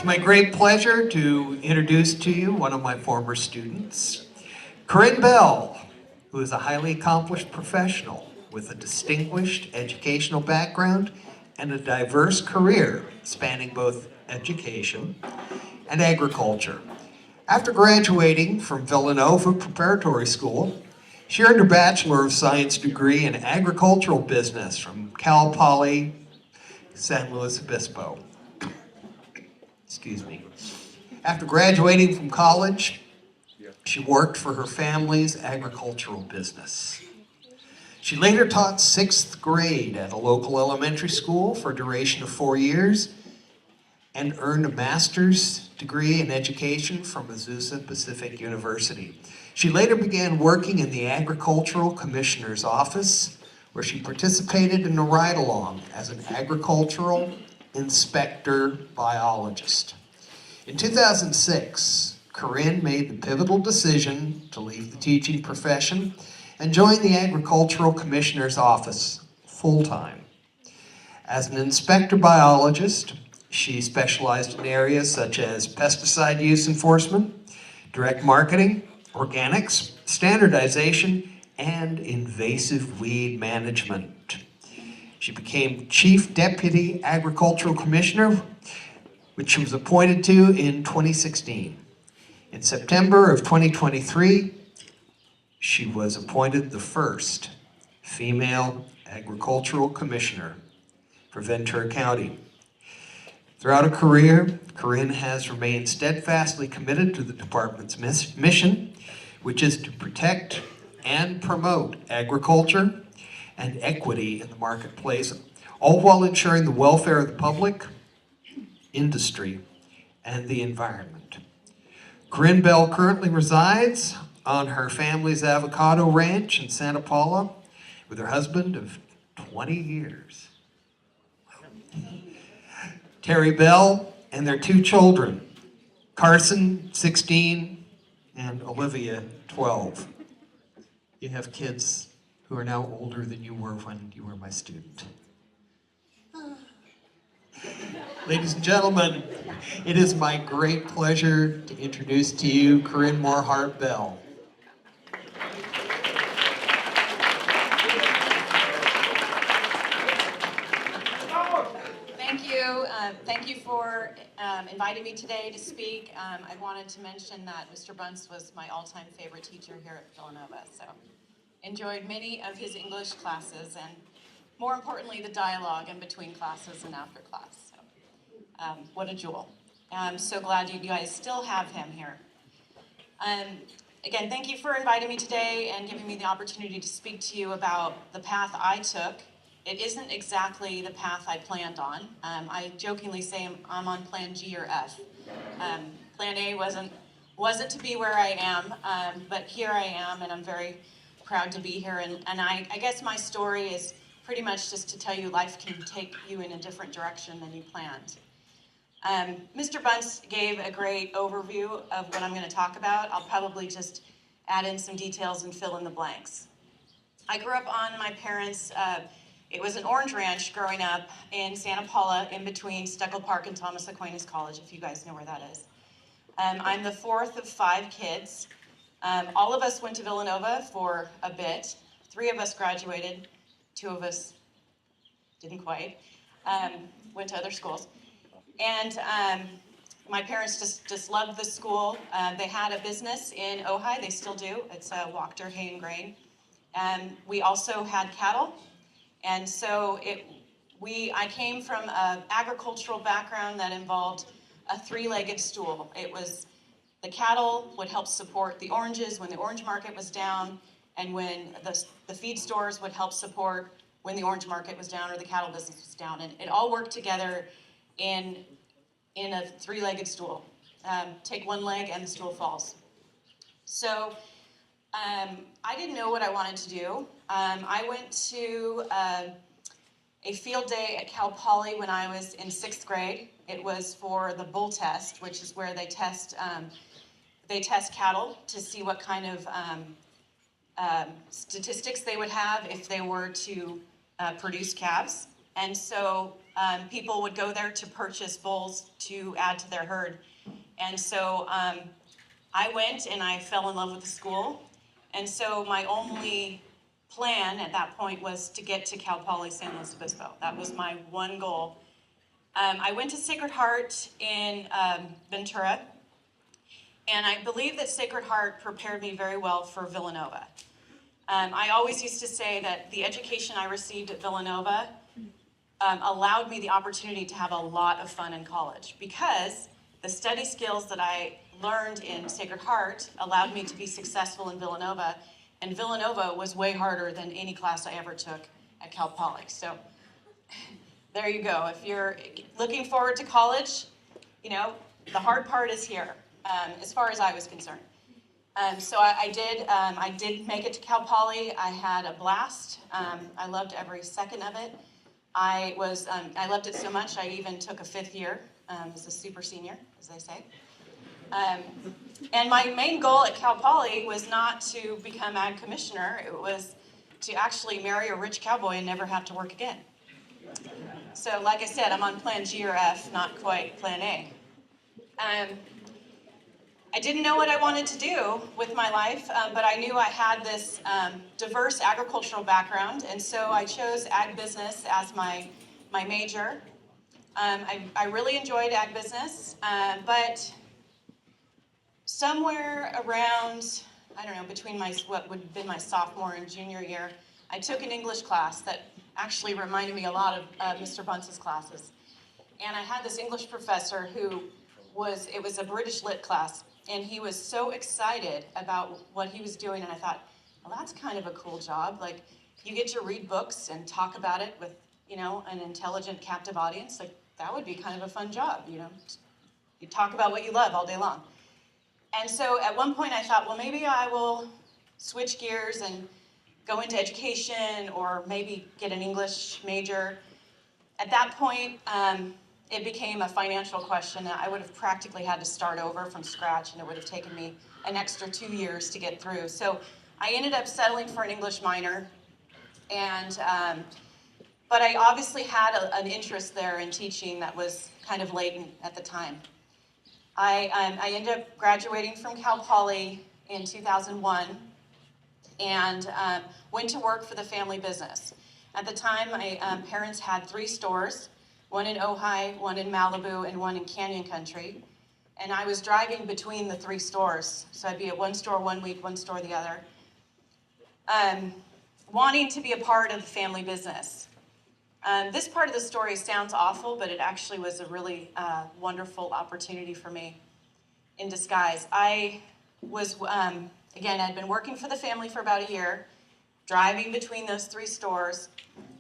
It's my great pleasure to introduce to you one of my former students, Korinne Bell, who is a highly accomplished professional with a distinguished educational background and a diverse career spanning both education and agriculture. After graduating from Villanova Preparatory School, she earned her Bachelor of Science degree in Agricultural Business from Cal Poly, San Luis Obispo. Excuse me. After graduating from college, she worked for her family's agricultural business. She later taught 6th grade at a local elementary school for a duration of 4 years and earned a master's degree in education from Azusa Pacific University. She later began working in the Agricultural Commissioner's office, where she participated in a ride-along as an Agricultural Inspector Biologist. In 2006, Korinne made the pivotal decision to leave the teaching profession and join the Agricultural Commissioner's office full-time. As an inspector biologist, she specialized in areas such as pesticide use enforcement, direct marketing, organics, standardization, and invasive weed management. She became Chief Deputy Agricultural Commissioner, which she was appointed to in 2016. In September of 2023, she was appointed the first female agricultural commissioner for Ventura County. Throughout her career, Korinne has remained steadfastly committed to the department's mission, which is to protect and promote agriculture and equity in the marketplace, all while ensuring the welfare of the public, industry, and the environment. Korinne Bell currently resides on her family's avocado ranch in Santa Paula with her husband of 20 years. Terry Bell and their 2 children, Carson, 16, and Olivia, 12. You have kids who are now older than you were when you were my student. Ladies and gentlemen, it is my great pleasure to introduce to you Korinne Morehart Bell. Thank you for inviting me today to speak. I wanted to mention that Mr. Bunce was my all-time favorite teacher here at Villanova, so enjoyed many of his English classes and, more importantly, the dialogue in between classes and after class. So, what a jewel. I'm so glad you guys still have him here. Again, thank you for inviting me today and giving me the opportunity to speak to you about the path I took. It isn't exactly the path I planned on. I jokingly say I'm on plan G or F. Plan A wasn't to be where I am, but here I am, and I'm very proud to be here. And I guess my story is pretty much just to tell you life can take you in a different direction than you planned. Mr. Bunce gave a great overview of what I'm going to talk about. I'll probably just add in some details and fill in the blanks. I grew up on my parents' it was an orange ranch growing up in Santa Paula, in between Steckel Park and Thomas Aquinas College, if you guys know where that is. I'm the 4th of 5 kids. All of us went to Villanova for a bit. 3 of us graduated. 2 of us didn't quite. Went to other schools. And my parents just loved the school. They had a business in Ojai. They still do. It's Wachter Hay and Grain. We also had cattle. And so I came from an agricultural background that involved a 3-legged stool. It was the cattle would help support the oranges when the orange market was down, and when the feed stores would help support when the orange market was down or the cattle business was down. And it all worked together in a 3-legged stool. Take one leg and the stool falls. So I didn't know what I wanted to do. I went to a field day at Cal Poly when I was in 6th grade. It was for the bull test, which is where they test cattle to see what kind of statistics they would have if they were to produce calves. And so People would go there to purchase bulls to add to their herd. And so I went and I fell in love with the school. And so my only plan at that point was to get to Cal Poly San Luis Obispo. That was my one goal. I went to Sacred Heart in Ventura, and I believe that Sacred Heart prepared me very well for Villanova. I always used to say that the education I received at Villanova allowed me the opportunity to have a lot of fun in college, because the study skills that I learned in Sacred Heart allowed me to be successful in Villanova, and Villanova was way harder than any class I ever took at Cal Poly. So there you go. If you're looking forward to college, you know, the hard part is here, as far as I was concerned. So I did make it to Cal Poly. I had a blast. I loved every second of it. I loved it so much, I even took a 5th year as a super senior, as they say. And my main goal at Cal Poly was not to become ag commissioner. It was to actually marry a rich cowboy and never have to work again. So like I said, I'm on plan G or F, not quite plan A. I didn't know what I wanted to do with my life, but I knew I had this diverse agricultural background, and so I chose ag business as my major. I really enjoyed ag business, but somewhere around, I don't know, between what would have been my sophomore and junior year, I took an English class that actually reminded me a lot of Mr. Bunce's classes. And I had this English professor it was a British lit class, and he was so excited about what he was doing, and I thought, well, that's kind of a cool job. Like, you get to read books and talk about it with, you know, an intelligent, captive audience. Like, that would be kind of a fun job, you know. You talk about what you love all day long. And so at one point I thought, well, maybe I will switch gears and go into education, or maybe get an English major. At that point, it became a financial question. I would have practically had to start over from scratch, and it would have taken me an extra 2 years to get through. So I ended up settling for an English minor, and but I obviously had an interest there in teaching that was kind of latent at the time. I ended up graduating from Cal Poly in 2001, and went to work for the family business. At the time, my parents had 3 stores, one in Ojai, one in Malibu, and one in Canyon Country. And I was driving between the 3 stores. So I'd be at one store one week, one store the other, wanting to be a part of the family business. This part of the story sounds awful, but it actually was a really wonderful opportunity for me in disguise. I was, again, I'd been working for the family for about a year, driving between those 3 stores.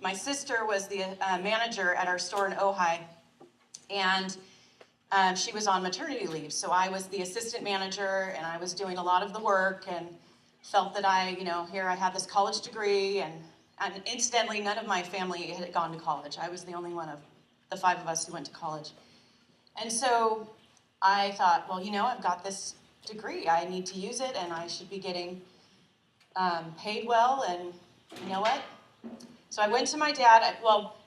My sister was the manager at our store in Ojai, and she was on maternity leave. So I was the assistant manager, and I was doing a lot of the work, and felt that here I had this college degree, and incidentally, none of my family had gone to college. I was the only one of the 5 of us who went to college. And so I thought, well, I've got this degree. I need to use it, and I should be getting paid well, and you know what? So I went to my dad.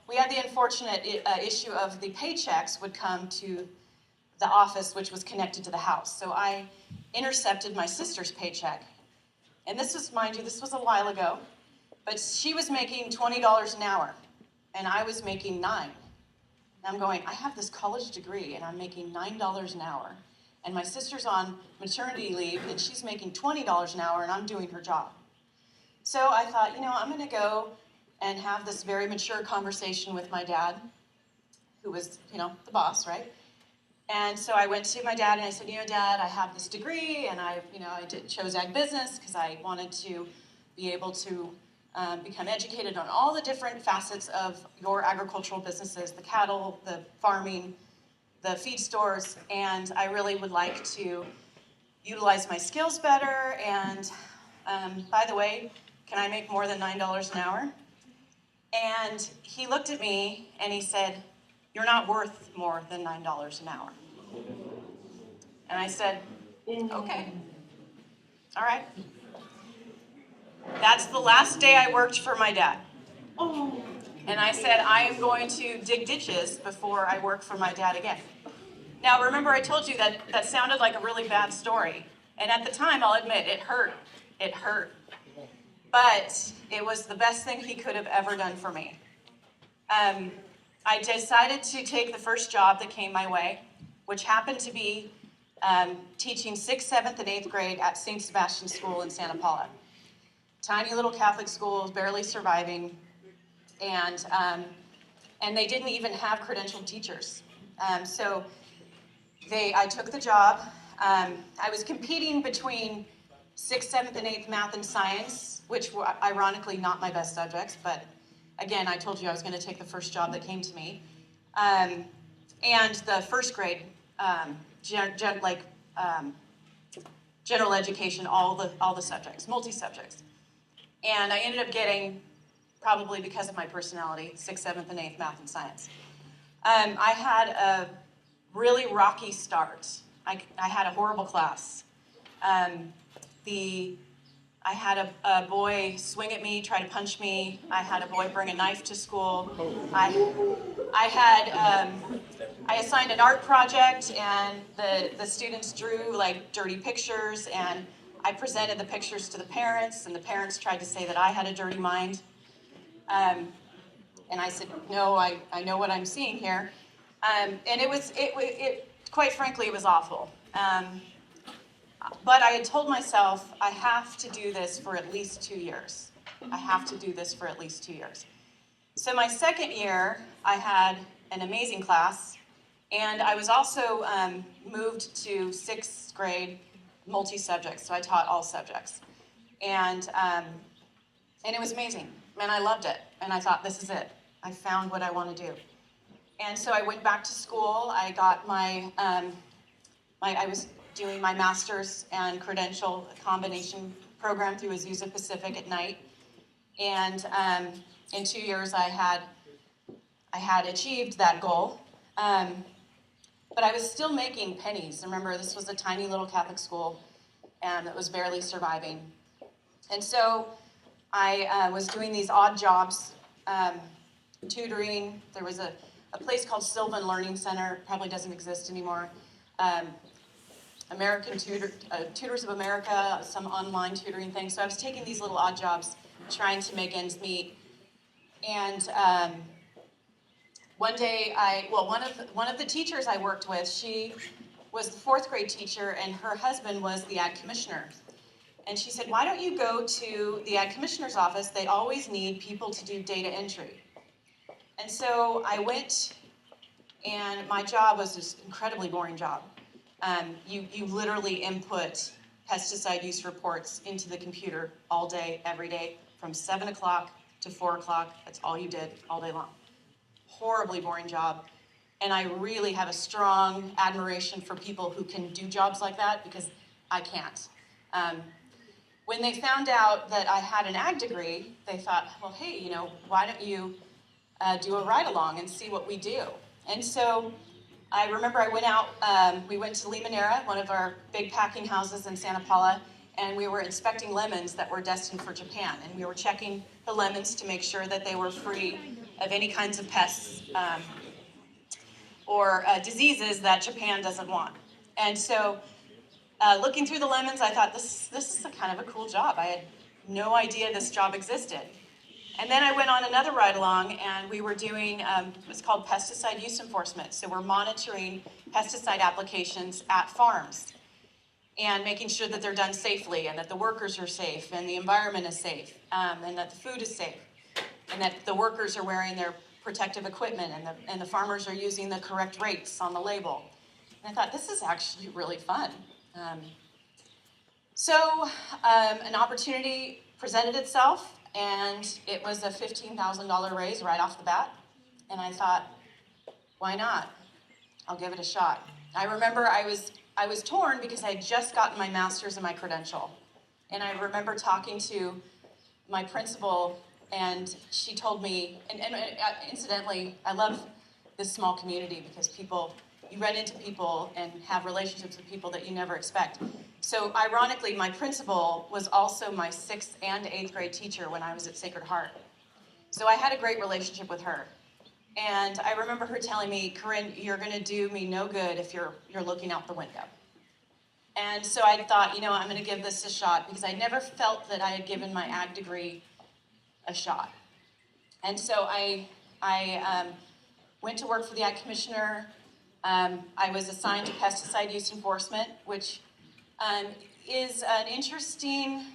We had the unfortunate issue of the paychecks would come to the office, which was connected to the house. So I intercepted my sister's paycheck. And this was, mind you, this was a while ago, but she was making $20 an hour, and I was making $9. And I'm going, I have this college degree, and I'm making $9 an hour. And my sister's on maternity leave, and she's making $20 an hour, and I'm doing her job. So I thought, I'm going to go and have this very mature conversation with my dad, who was, the boss, right? And so I went to my dad and I said, Dad, I have this degree, and I chose ag business because I wanted to be able to become educated on all the different facets of your agricultural businesses, the cattle, the farming, the feed stores, and I really would like to utilize my skills better. And by the way, can I make more than $9 an hour? And he looked at me and he said, you're not worth more than $9 an hour. And I said, okay, all right. That's the last day I worked for my dad. Oh. And I said, I am going to dig ditches before I work for my dad again. Now, remember I told you that that sounded like a really bad story. And at the time, I'll admit, it hurt. It hurt. But it was the best thing he could have ever done for me. I decided to take the first job that came my way, which happened to be teaching 6th, 7th, and 8th grade at St. Sebastian School in Santa Paula. Tiny little Catholic school, barely surviving, and they didn't even have credentialed teachers. So I took the job. I was competing between 6th, 7th, and 8th math and science, which were ironically not my best subjects, but again, I told you I was going to take the first job that came to me. And the first grade, general education, all the subjects, multi-subjects. And I ended up getting, probably because of my personality, 6th, 7th, and 8th math and science. I had a really rocky start. I had a horrible class. I had a boy swing at me, try to punch me. I had a boy bring a knife to school. I assigned an art project, and the students drew like dirty pictures, and I presented the pictures to the parents, and the parents tried to say that I had a dirty mind. And I said, no, I know what I'm seeing here. And quite frankly, it was awful. But I had told myself, I have to do this for at least 2 years. I have to do this for at least 2 years. So my second year, I had an amazing class, and I was also moved to 6th grade multi-subjects, so I taught all subjects. And it was amazing, and I loved it, and I thought, this is it. I found what I want to do. And so I went back to school. I got I was doing my master's and credential combination program through Azusa Pacific at night. And in 2 years, I had achieved that goal. But I was still making pennies. Remember, this was a tiny little Catholic school, and it was barely surviving. And so I was doing these odd jobs, tutoring. There was a place called Sylvan Learning Center, probably doesn't exist anymore. Tutors of America, some online tutoring thing. So I was taking these little odd jobs, trying to make ends meet. And one day, one of the teachers I worked with, she was the 4th grade teacher, and her husband was the ag commissioner. And she said, why don't you go to the ag commissioner's office? They always need people to do data entry. And so I went, and my job was this incredibly boring job. You literally input pesticide use reports into the computer all day, every day, from 7 o'clock to 4 o'clock. That's all you did all day long. Horribly boring job. And I really have a strong admiration for people who can do jobs like that, because I can't. When they found out that I had an ag degree, they thought, well, hey, why don't you do a ride-along and see what we do? And so I remember I went out, we went to Limonera, one of our big packing houses in Santa Paula, and we were inspecting lemons that were destined for Japan. And we were checking the lemons to make sure that they were free of any kinds of pests or diseases that Japan doesn't want. And so looking through the lemons, I thought, this is a kind of a cool job. I had no idea this job existed. And then I went on another ride-along, and we were doing what's called pesticide use enforcement. So we're monitoring pesticide applications at farms and making sure that they're done safely, and that the workers are safe, and the environment is safe, and that the food is safe, and that the workers are wearing their protective equipment, and the farmers are using the correct rates on the label. And I thought, this is actually really fun. So an opportunity presented itself, and it was a $15,000 raise right off the bat. And I thought, why not? I'll give it a shot. I remember I was torn because I had just gotten my master's and my credential. And I remember talking to my principal, and she told me, and incidentally, I love this small community because you run into people and have relationships with people that you never expect. So ironically, my principal was also my 6th and 8th grade teacher when I was at Sacred Heart. So I had a great relationship with her. And I remember her telling me, Korinne, you're gonna do me no good if you're looking out the window. And so I thought, I'm gonna give this a shot because I never felt that I had given my ag degree a shot. And so I went to work for the Ag Commissioner. I was assigned to pesticide use enforcement, which is an interesting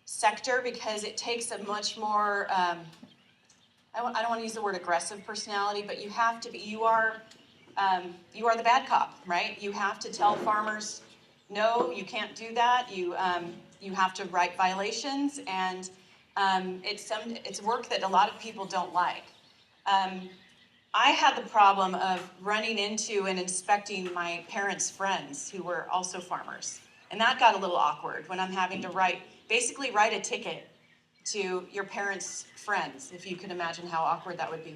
sector because it takes a much more, I don't want to use the word aggressive personality, but you are the bad cop, right? You have to tell farmers, no, you can't do that. You have to write violations, and it's work that a lot of people don't like. I had the problem of running into and inspecting my parents' friends who were also farmers. And that got a little awkward when I'm having to basically write a ticket to your parents' friends, if you can imagine how awkward that would be.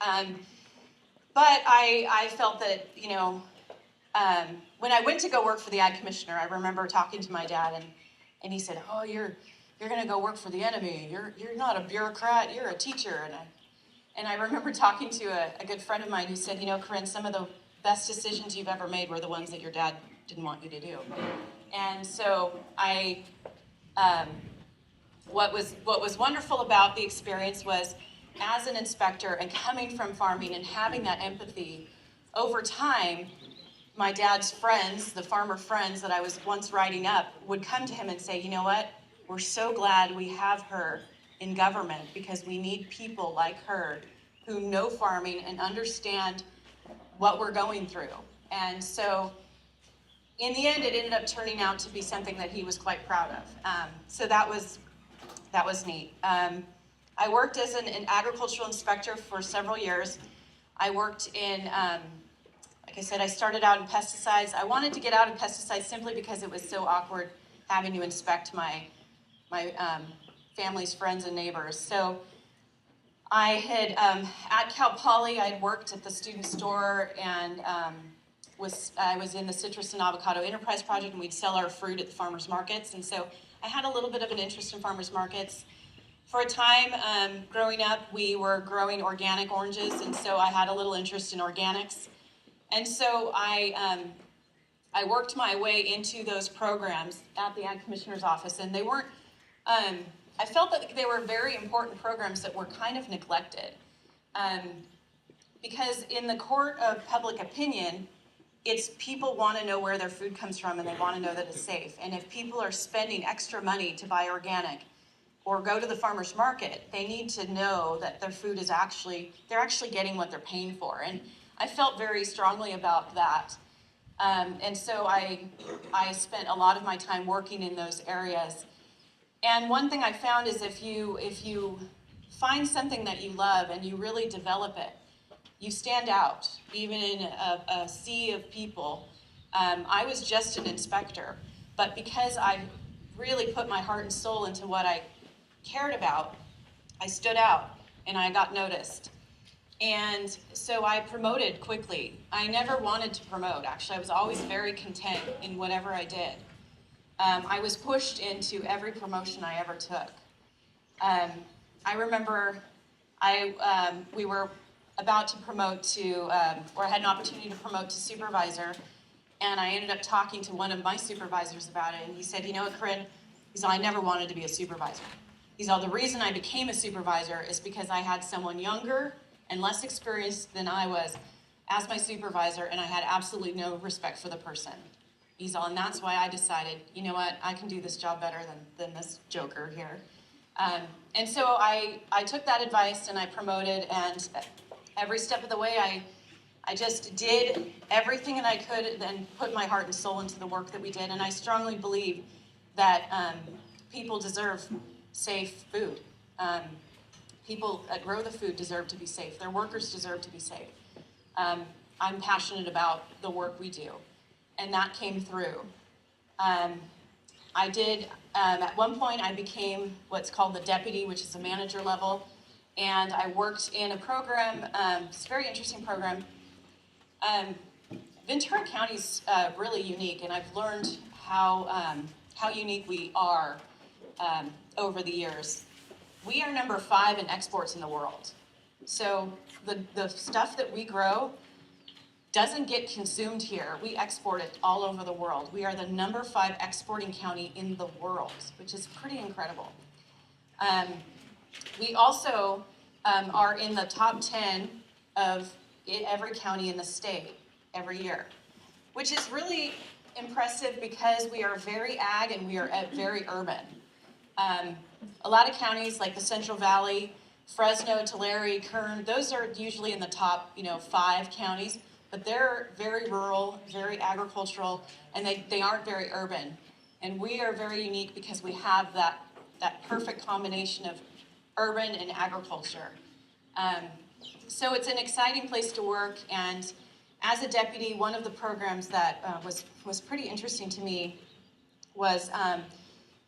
But I felt that, when I went to go work for the Ag Commissioner, I remember talking to my dad, and he said, oh, you're going to go work for the enemy. You're not a bureaucrat, you're a teacher. And I remember talking to a good friend of mine who said, Korinne, some of the best decisions you've ever made were the ones that your dad didn't want you to do. And so what was wonderful about the experience was, as an inspector and coming from farming and having that empathy, over time, my dad's friends, the farmer friends that I was once writing up, would come to him and say, you know what, we're so glad we have her in government because we need people like her who know farming and understand what we're going through. And so in the end, it ended up turning out to be something that he was quite proud of. So that was neat. I worked as an agricultural inspector for several years. I worked in, like I said, I started out in pesticides. I wanted to get out of pesticides simply because it was so awkward having to inspect my family's friends and neighbors. So I had, at Cal Poly, I had worked at the student store, and I was in the citrus and avocado enterprise project, and we'd sell our fruit at the farmers markets. And so I had a little bit of an interest in farmers markets. For a time, growing up, we were growing organic oranges, and so I had a little interest in organics. And so I worked my way into those programs at the Ag Commissioner's office, and they weren't, I felt that they were very important programs that were kind of neglected. Because in the court of public opinion, it's people want to know where their food comes from, and they want to know that it's safe. And if people are spending extra money to buy organic or go to the farmer's market, they need to know that their food is they're actually getting what they're paying for. And I felt very strongly about that. And so I spent a lot of my time working in those areas. And one thing I found is if you find something that you love and you really develop it, you stand out, even in a sea of people. I was just an inspector, but because I really put my heart and soul into what I cared about, I stood out and I got noticed. And so I promoted quickly. I never wanted to promote, actually. I was always very content in whatever I did. I was pushed into every promotion I ever took. I remember we were about to promote to, or I had an opportunity to promote to supervisor, and I ended up talking to one of my supervisors about it, and he said, Korinne, I never wanted to be a supervisor. The reason I became a supervisor is because I had someone younger and less experienced than I was as my supervisor, and I had absolutely no respect for the person. And that's why I decided, you know what, I can do this job better than this joker here. And so I took that advice and I promoted, and every step of the way I just did everything that I could and put my heart and soul into the work that we did. And I strongly believe that people deserve safe food. People that grow the food deserve to be safe. Their workers deserve to be safe. I'm passionate about the work we do, and that came through. I did, at one point I became what's called the deputy, which is a manager level, and I worked in a program, it's a very interesting program. Ventura County's really unique, and I've learned how unique we are over the years. we are number 5 in exports in the world. So the stuff that we grow doesn't get consumed here. We export it all over the world. We are the number 5 exporting county in the world, which is pretty incredible. We also are in the top 10 of every county in the state every year, which is really impressive because we are very ag and we are very urban. A lot of counties like the Central Valley, Fresno, Tulare, Kern, those are usually in the top 5 counties, but they're very rural, very agricultural, and they aren't very urban. And we are very unique because we have that perfect combination of urban and agriculture. So it's an exciting place to work, and as a deputy, one of the programs that was pretty interesting to me was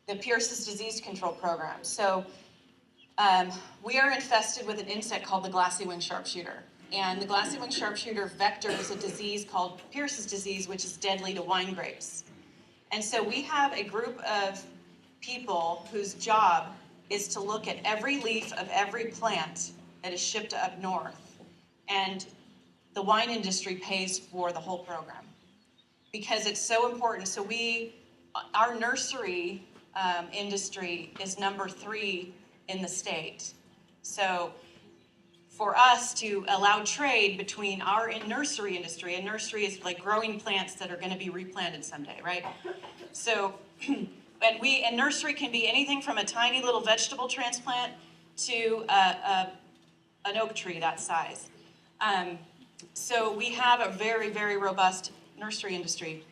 the Pierce's disease control program. So we are infested with an insect called the glassy winged sharpshooter. And the glassy winged sharpshooter vectors a disease called Pierce's disease, which is deadly to wine grapes. And so we have a group of people whose job is to look at every leaf of every plant that is shipped up north. And the wine industry pays for the whole program because it's so important. So our nursery industry is number 3 in the state. So for us to allow trade between our nursery industry, and nursery is like growing plants that are going to be replanted someday, right? So, and nursery can be anything from a tiny little vegetable transplant to an oak tree that size. So we have a very, very robust nursery industry.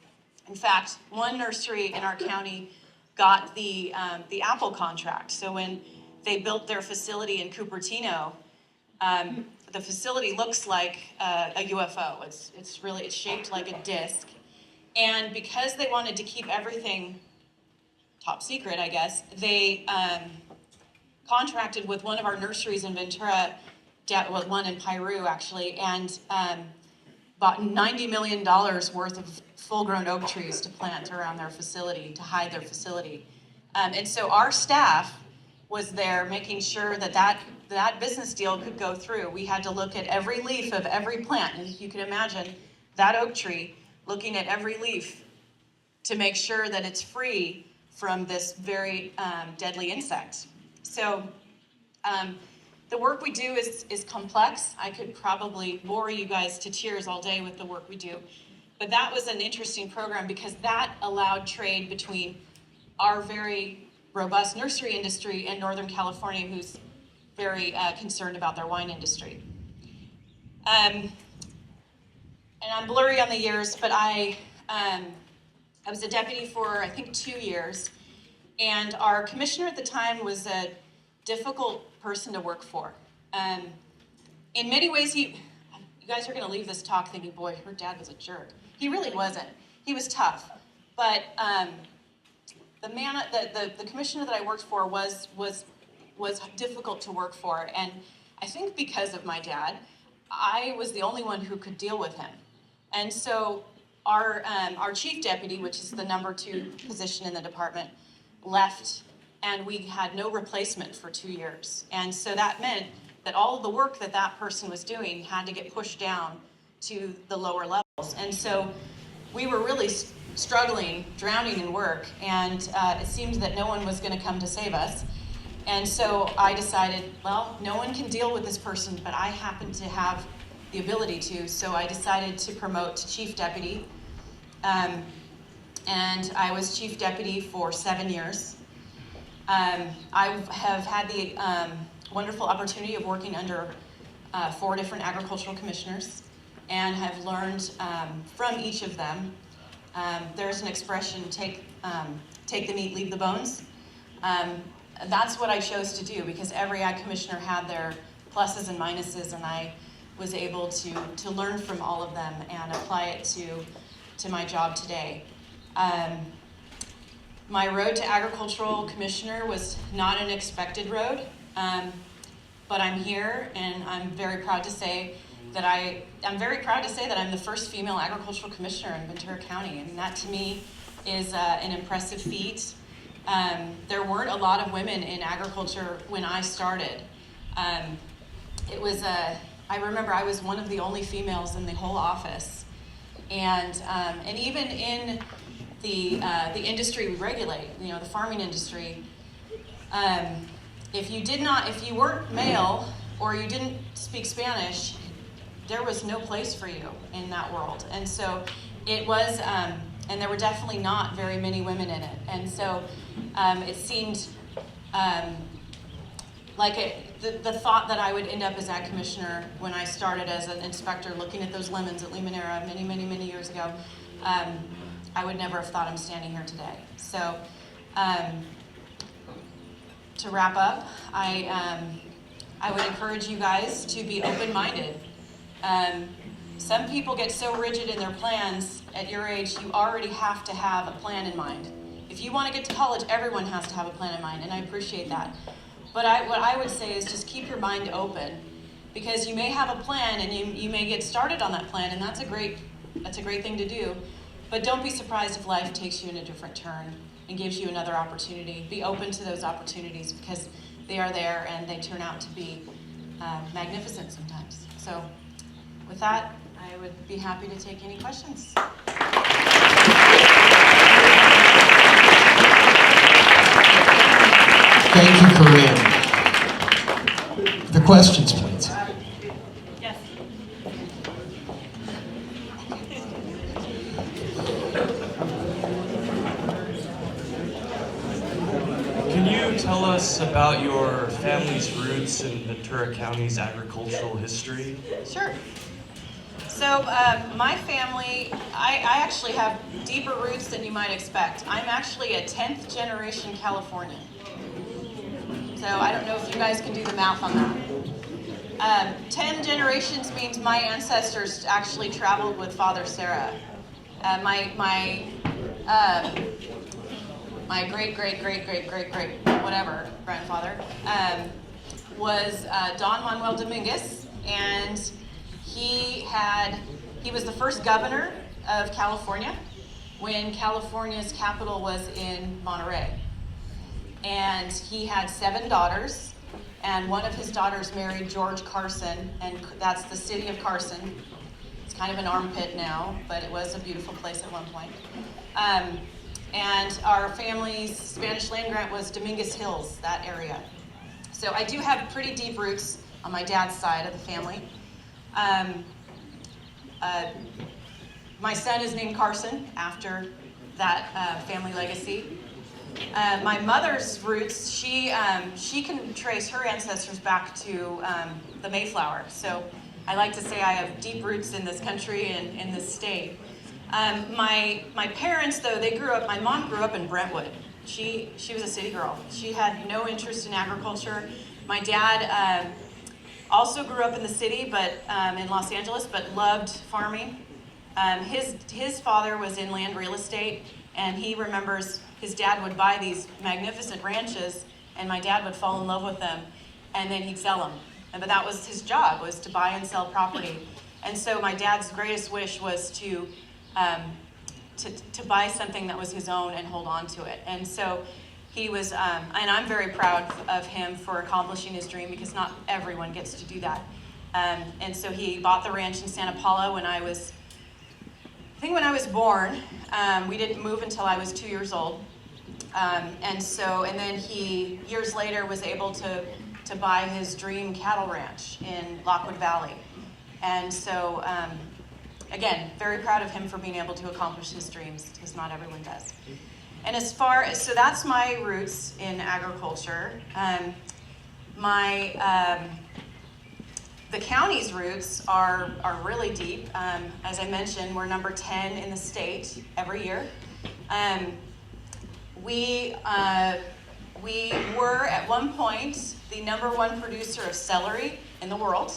In fact, one nursery in our county got the apple contract. So when they built their facility in Cupertino, the facility looks like a UFO. It's shaped like a disc. And because they wanted to keep everything top secret, I guess, they contracted with one of our nurseries in Ventura, one in Piru actually, and bought $90 million worth of full-grown oak trees to plant around their facility, to hide their facility. And so our staff was there making sure that business deal could go through. We had to look at every leaf of every plant, and you can imagine that oak tree looking at every leaf to make sure that it's free from this very deadly insect. So the work we do is complex. I could probably bore you guys to tears all day with the work we do. But that was an interesting program because that allowed trade between our very robust nursery industry and Northern California, who's very concerned about their wine industry. And I'm blurry on the years, but I was a deputy for, I think, 2 years. And our commissioner at the time was a difficult person to work for. In many ways, you guys are going to leave this talk thinking, boy, her dad was a jerk. He really wasn't. He was tough. But the commissioner that I worked for was difficult to work for. And I think because of my dad, I was the only one who could deal with him. And so our chief deputy, which is the number 2 position in the department, left, and we had no replacement for 2 years. And so that meant that all of the work that person was doing had to get pushed down to the lower levels. And so we were really struggling, drowning in work, and it seemed that no one was going to come to save us. And so I decided, well, no one can deal with this person, but I happen to have the ability to, so I decided to promote to chief deputy. And I was chief deputy for 7 years. I have had the wonderful opportunity of working under 4 different agricultural commissioners and have learned from each of them. There's an expression, take the meat, leave the bones. That's what I chose to do because every ag commissioner had their pluses and minuses, and I was able to learn from all of them and apply it to my job today. My road to agricultural commissioner was not an expected road, but I'm here, and I'm very proud to say that I'm the first female agricultural commissioner in Ventura County, and that to me is an impressive feat. There weren't a lot of women in agriculture when I started. I remember I was one of the only females in the whole office. And even in the industry we regulate, the farming industry, if you weren't male or you didn't speak Spanish, there was no place for you in that world. And so it was, and there were definitely not very many women in it. And so it seemed the thought that I would end up as ag commissioner when I started as an inspector looking at those lemons at Limonera many, many, many years ago, I would never have thought I'm standing here today. So to wrap up, I would encourage you guys to be open-minded. Some people get so rigid in their plans at your age, you already have to have a plan in mind. If you want to get to college, everyone has to have a plan in mind, and I appreciate that. But what I would say is just keep your mind open, because you may have a plan and you may get started on that plan, and that's a great thing to do. But don't be surprised if life takes you in a different turn and gives you another opportunity. Be open to those opportunities, because they are there and they turn out to be magnificent sometimes. So with that, I would be happy to take any questions. Thank you, Korinne. The questions, please. Yes. Can you tell us about your family's roots in Ventura County's agricultural history? Sure. So my family, I actually have deeper roots than you might expect. I'm actually a 10th generation Californian. So I don't know if you guys can do the math on that. 10 generations means my ancestors actually traveled with Father Sarah. My great whatever grandfather was Don Manuel Dominguez, and he was the first governor of California when California's capital was in Monterey. And he had 7 daughters, and one of his daughters married George Carson, and that's the city of Carson. It's kind of an armpit now, but it was a beautiful place at one point. And our family's Spanish land grant was Dominguez Hills, that area. So I do have pretty deep roots on my dad's side of the family. My son is named Carson after that family legacy. My mother's roots, she can trace her ancestors back to the Mayflower. So I like to say I have deep roots in this country and in this state. My parents, though, my mom grew up in Brentwood. She was a city girl. She had no interest in agriculture. My dad also grew up in the city, but in Los Angeles, but loved farming. His father was in land real estate, and he remembers his dad would buy these magnificent ranches, and my dad would fall in love with them, and then he'd sell them. But that was his job, was to buy and sell property. And so my dad's greatest wish was to buy something that was his own and hold on to it. And so he was, and I'm very proud of him for accomplishing his dream, because not everyone gets to do that. And so he bought the ranch in Santa Paula when I was born. We didn't move until I was 2 years old. And then he, years later, was able to buy his dream cattle ranch in Lockwood Valley. And so, again, very proud of him for being able to accomplish his dreams, because not everyone does. And so that's my roots in agriculture. The county's roots are really deep. As I mentioned, we're number 10 in the state every year. We were at one point the number 1 producer of celery in the world.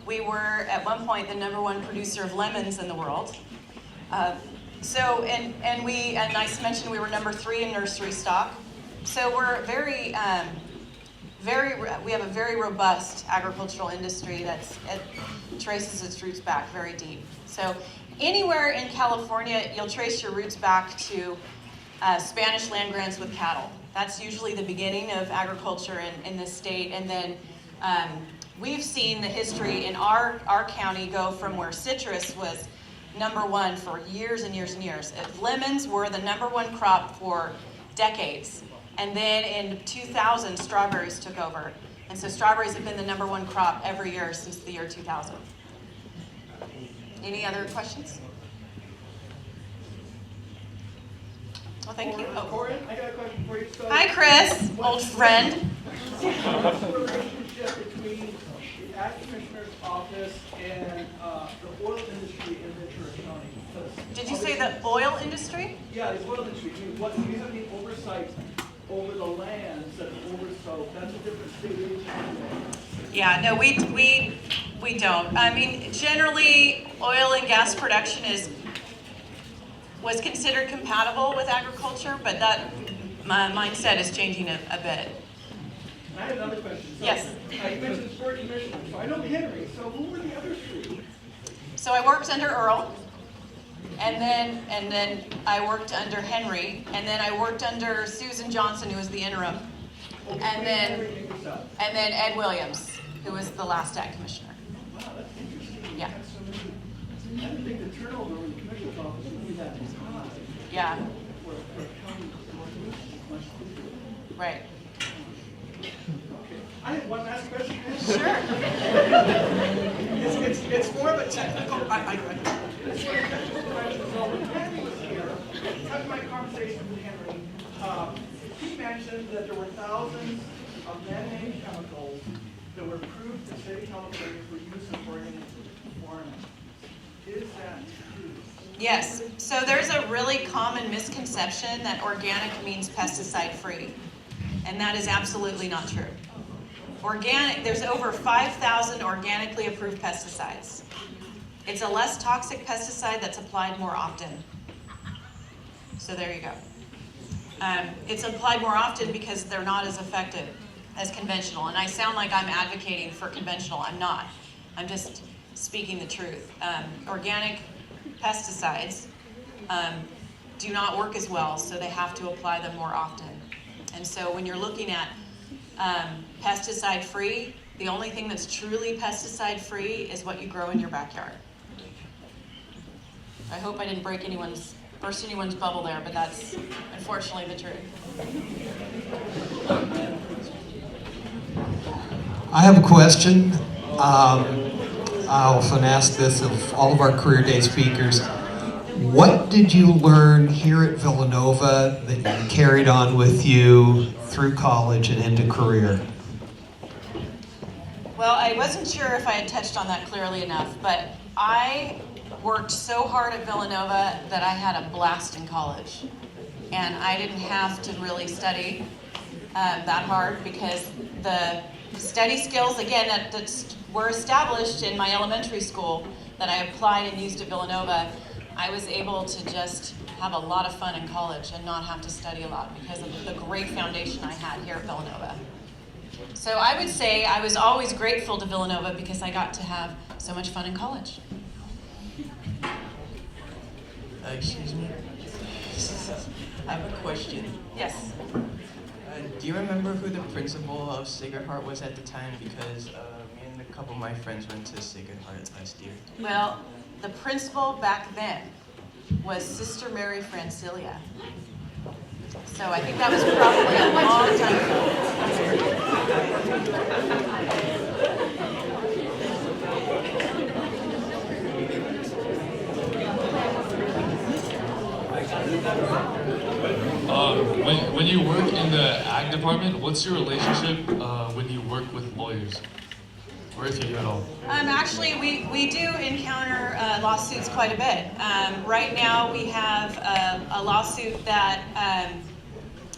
We were at one point the number 1 producer of lemons in the world. And I mentioned we were number 3 in nursery stock. So we're we have a very robust agricultural industry it traces its roots back very deep. So anywhere in California, you'll trace your roots back to Spanish land grants with cattle. That's usually the beginning of agriculture in this state. And then we've seen the history in our county go from where citrus was #1 for years and years and years. Lemons were the #1 crop for decades. And then in 2000, strawberries took over. And so strawberries have been the #1 crop every year since the year 2000. Any other questions? Well, thank you. Oh. Korinne, I got a question for you. So, Hi, Chris, old friend. what's the relationship between the Ag Commissioner's office and the oil industry in Ventura County? Because Did you say the oil industry? Yeah, the oil industry. I mean, what you have the oversight over the land instead of so that's a different state agency. Yeah, no, we don't. I mean, generally, oil and gas production was considered compatible with agriculture, but that my mindset is changing a bit. And I have another question. So, Yes. You mentioned sport commissioner, so I know Henry. So who were the other three? So I worked under Earl, and then I worked under Henry, and then I worked under Susan Johnson, who was the interim, and then Ed Williams, who was the last ag commissioner. Wow, that's interesting. Yeah. I didn't think the turnover in the commissioner's office would be that high. Yeah, For a county much bigger. right. Okay. I have one last question. Sure. It's more of a technical. So when Henry was here, having my conversation with Henry, he mentioned that there were thousands of man-made chemicals that were approved in the state of California for use in organic farming. Is that true? Yes, so there's a really common misconception that organic means pesticide-free, and that is absolutely not true. Organic, there's over 5,000 organically approved pesticides. It's a less toxic pesticide that's applied more often. So there you go. It's applied more often because they're not as effective as conventional, and I sound like I'm advocating for conventional. I'm not. I'm just speaking the truth. Organic pesticides do not work as well, so they have to apply them more often. And so when you're looking at pesticide-free, the only thing that's truly pesticide-free is what you grow in your backyard. I hope I didn't burst anyone's bubble there, but that's unfortunately the truth. I have a question. I often ask this of all of our career day speakers. What did you learn here at Villanova that you carried on with you through college and into career? Well, I wasn't sure if I had touched on that clearly enough, but I worked so hard at Villanova that I had a blast in college. And I didn't have to really study that hard because the study skills, again, that were established in my elementary school that I applied and used at Villanova, I was able to just have a lot of fun in college and not have to study a lot because of the great foundation I had here at Villanova. So I would say I was always grateful to Villanova because I got to have so much fun in college. Excuse me. I have a question. Yes. Do you remember who the principal of Sacred Heart was at the time? Because me and a couple of my friends went to Sacred Heart last year. Well, the principal back then was Sister Mary Francilia. So I think that was probably a long When you work in the ag department, what's your relationship when you work with lawyers? Or if you do at all? Actually, we do encounter lawsuits quite a bit. Right now, we have a lawsuit that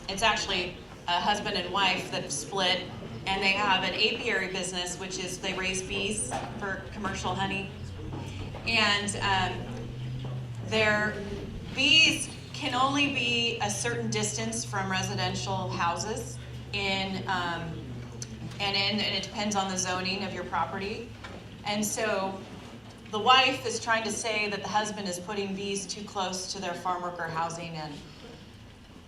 it's actually a husband and wife that have split, and they have an apiary business, which is they raise bees for commercial honey. And their bees can only be a certain distance from residential houses and it depends on the zoning of your property. And so the wife is trying to say that the husband is putting bees too close to their farm worker housing, and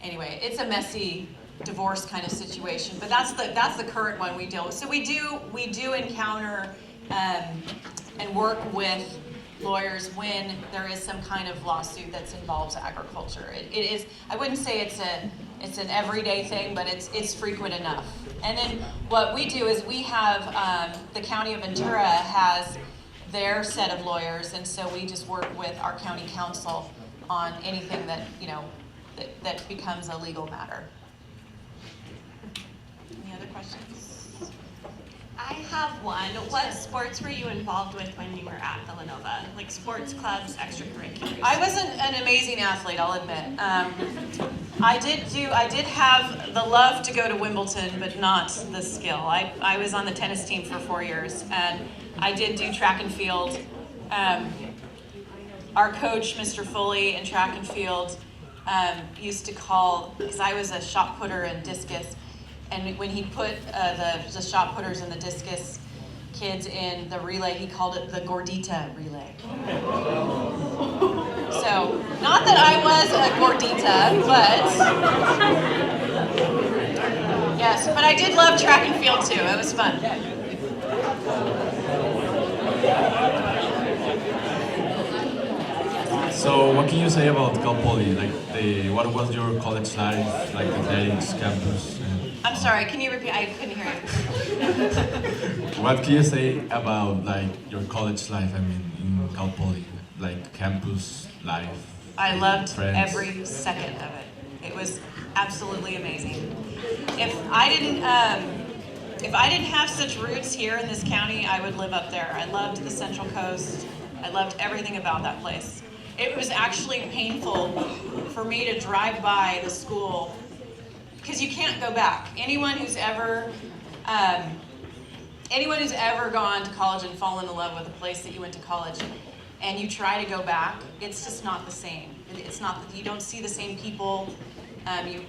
anyway, it's a messy divorce kind of situation, but that's the current one we deal with. So we do encounter and work with lawyers when there is some kind of lawsuit that involves agriculture. It is, I wouldn't say it's an everyday thing, but it's frequent enough. And then what we do is we have, the County of Ventura has their set of lawyers, and so we just work with our county council on anything that, you know, that becomes a legal matter. Any other questions? I have one. What sports were you involved with when you were at Villanova? Like sports clubs, extracurriculars? I wasn't an amazing athlete, I'll admit. I did have the love to go to Wimbledon, but not the skill. I was on the tennis team for 4 years, and I did do track and field. Our coach, Mr. Foley, in track and field, used to call, because I was a shot putter and discus, and when he put the shot putters and the discus kids in the relay, he called it the Gordita relay. So, not that I was a Gordita, but yes, but I did love track and field too. It was fun. So, what can you say about Cal Poly? Like, what was your college life, like athletics, campus? I'm sorry, can you repeat? I couldn't hear you. What can you say about like your college life? I mean, in Cal Poly, like campus life. I loved friends. every second of it. It was absolutely amazing. If I didn't have such roots here in this county, I would live up there. I loved the Central Coast. I loved everything about that place. It was actually painful for me to drive by the school because you can't go back. Anyone who's ever gone to college and fallen in love with a place that you went to college, and you try to go back, it's just not the same. It's not. You don't see the same people.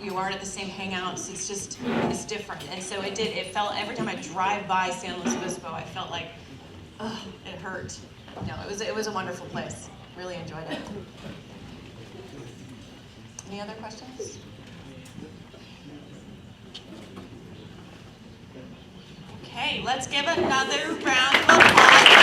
You aren't at the same hangouts. It's different. And so it felt every time I drive by San Luis Obispo, I felt like, ugh, it hurt. No, it was a wonderful place. Really enjoyed it. Any other questions? Okay, let's give another round of applause.